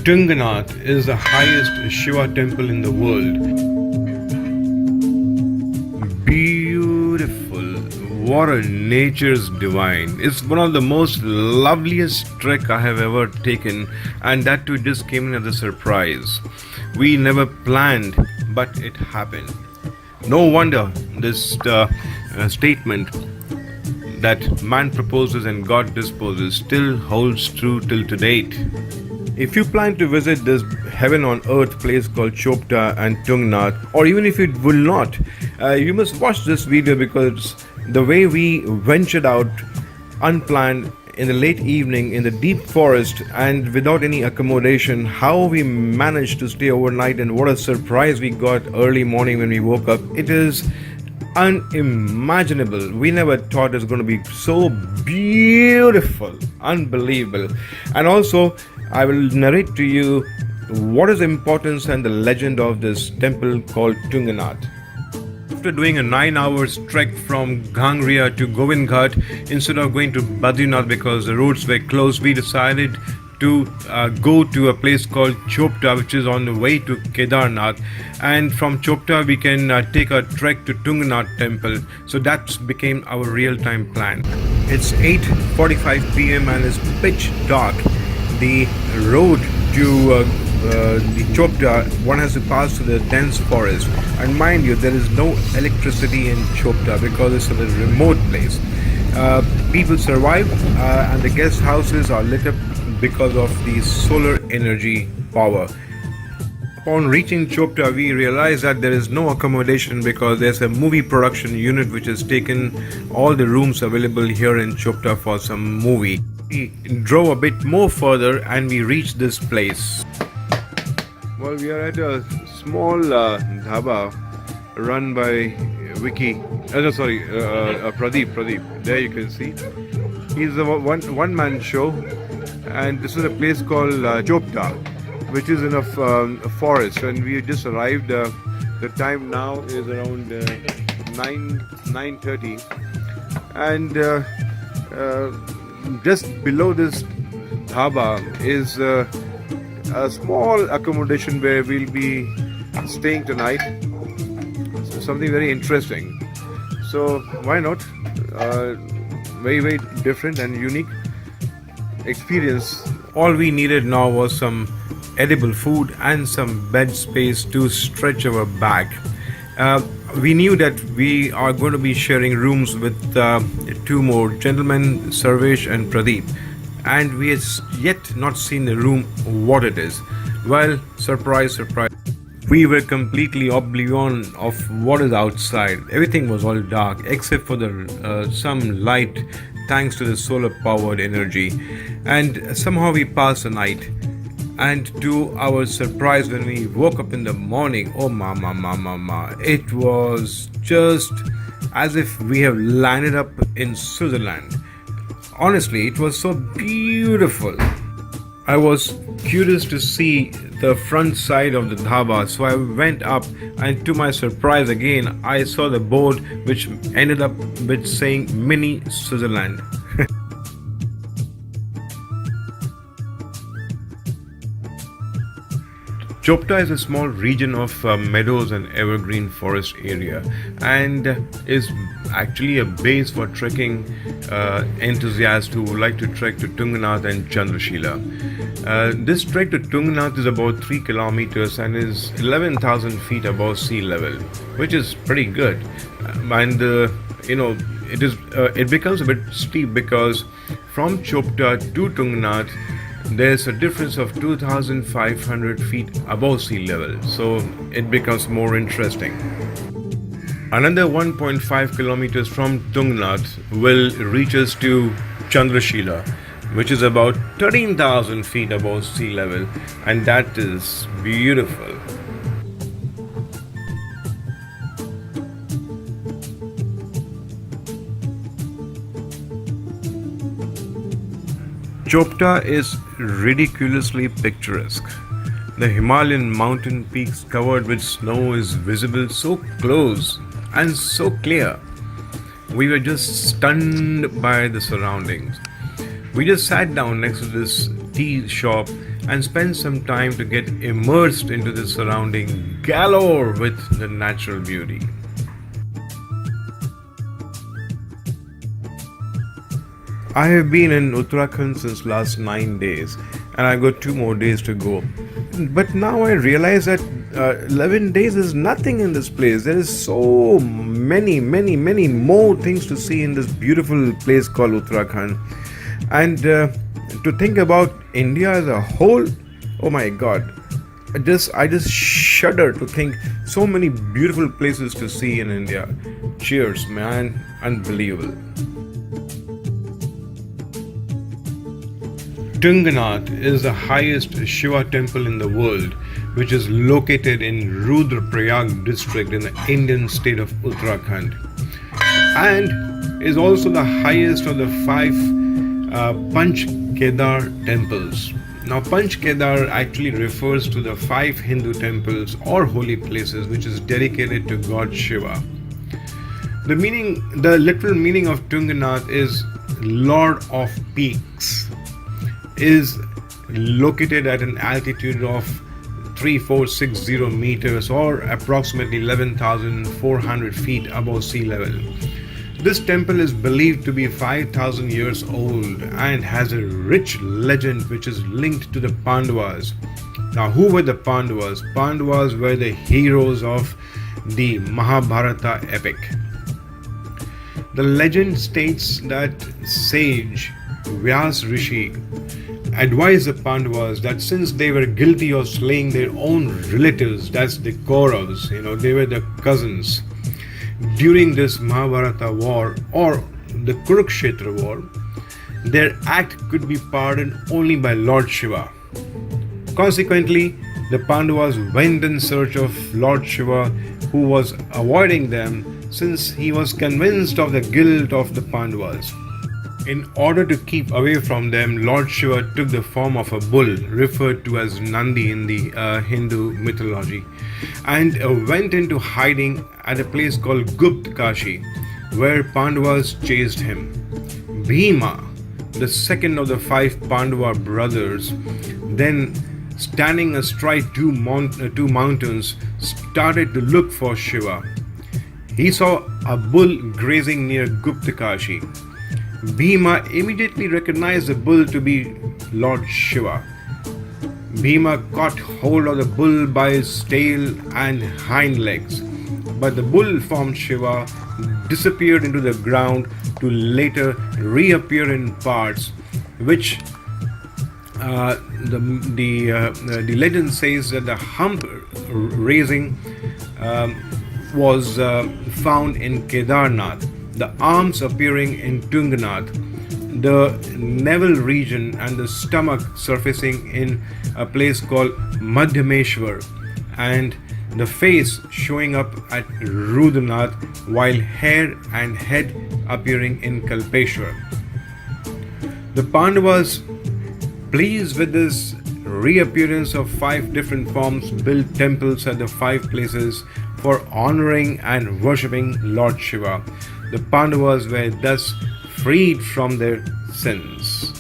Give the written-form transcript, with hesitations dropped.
Tunganath is the highest Shiva temple in the world. Beautiful. What a nature's divine. It's one of the most loveliest trek I have ever taken, and that too just came in as a surprise. We never planned, but it happened. No wonder this statement that man proposes and God disposes still holds true till to date. If you plan to visit this heaven on earth place called Chopta and Tungnath, or even if you will not, you must watch this video, because the way we ventured out unplanned in the late evening in the deep forest and without any accommodation, how we managed to stay overnight, and what a surprise we got early morning when we woke up. It is unimaginable. We never thought it was going to be so beautiful, unbelievable. And also, I will narrate to you what is the importance and the legend of this temple called Tunganath. After doing a 9 hours trek from Gangria to Govind Ghat, instead of going to Badrinath because the roads were closed, we decided to go to a place called Chopta, which is on the way to Kedarnath, and from Chopta we can take a trek to Tunganath temple. So that became our real-time plan. It's 8:45 p.m. and it's pitch dark. The road to the Chopta, one has to pass through the dense forest, and mind you, there is no electricity in Chopta because it's a remote place. People survive, and the guest houses are lit up because of the solar energy power. Upon reaching Chopta, we realized that there is no accommodation because there's a movie production unit which has taken all the rooms available here in Chopta for some movie. We drove a bit more further and we reached this place. Well, we are at a small dhaba run by Pradeep. There you can see. He's a one-man show, and this is a place called Chopta, which is in a forest, and we just arrived. The time now is around 9:30, and just below this dhaba is a small accommodation where we'll be staying tonight. So something very interesting. So why not? Very, very different and unique experience. All we needed now was some edible food and some bed space to stretch our back. We knew that we are going to be sharing rooms with two more gentlemen, Sarvesh and Pradeep, and we had yet not seen the room, what it is. Well, surprise, surprise. We were completely oblivion of what is outside. Everything was all dark except for the some light, thanks to the solar powered energy. And somehow we passed the night. And to our surprise, when we woke up in the morning, oh mama, it was just as if we have landed up in Switzerland. Honestly, it was so beautiful. I was curious to see the front side of the dhaba, so I went up, and to my surprise again, I saw the board which ended up with saying Mini Switzerland. Chopta is a small region of meadows and evergreen forest area, and is actually a base for trekking enthusiasts who would like to trek to Tunganath and Chandrashila. This trek to Tunganath is about 3 kilometers and is 11,000 feet above sea level, which is pretty good. And it becomes a bit steep because from Chopta to Tunganath there's a difference of 2,500 feet above sea level, so it becomes more interesting. Another 1.5 kilometers from Tungnath will reach us to Chandrashila, which is about 13,000 feet above sea level, and that is beautiful. Chopta is ridiculously picturesque. The Himalayan mountain peaks covered with snow is visible so close and so clear. We were just stunned by the surroundings. We just sat down next to this tea shop and spend some time to get immersed into the surrounding galore with the natural beauty. I have been in Uttarakhand since last 9 days and I got 2 more days to go. But now I realize that 11 days is nothing in this place. There is so many more things to see in this beautiful place called Uttarakhand. And to think about India as a whole, oh my god. I just shudder to think so many beautiful places to see in India. Cheers, man. Unbelievable. Tunganath is the highest Shiva temple in the world, which is located in Rudraprayag district in the Indian state of Uttarakhand, and is also the highest of the 5 Panch Kedar temples. Now, Panch Kedar actually refers to the 5 Hindu temples or holy places which is dedicated to God Shiva. The literal meaning of Tunganath is Lord of Peaks. Is located at an altitude of 3460 meters or approximately 11,400 feet above sea level. This temple is believed to be 5,000 years old and has a rich legend which is linked to the Pandavas. Now, who were the Pandavas? Pandavas were the heroes of the Mahabharata epic. The legend states that sage Vyas Rishi advised the Pandavas that since they were guilty of slaying their own relatives, that's the Kauravas, they were the cousins, during this Mahabharata war or the Kurukshetra war, their act could be pardoned only by Lord Shiva. Consequently, the Pandavas went in search of Lord Shiva, who was avoiding them since he was convinced of the guilt of the Pandavas. In order to keep away from them, Lord Shiva took the form of a bull, referred to as Nandi in the Hindu mythology, and went into hiding at a place called Gupt Kashi, where Pandavas chased him. Bhima, the second of the 5 Pandava brothers, then standing astride 2 mountains, started to look for Shiva. He saw a bull grazing near Gupt Kashi. Bhima immediately recognized the bull to be Lord Shiva. Bhima caught hold of the bull by his tail and hind legs, but the bull-formed Shiva disappeared into the ground to later reappear in parts, which the legend says that the hump raising was found in Kedarnath, the arms appearing in Tunganath, the navel region and the stomach surfacing in a place called Madhyameshwar, and the face showing up at Rudranath, while hair and head appearing in Kalpeshwar. The Pandavas, pleased with this reappearance of 5 different forms, built temples at the 5 places for honoring and worshipping Lord Shiva. The Pandavas were thus freed from their sins.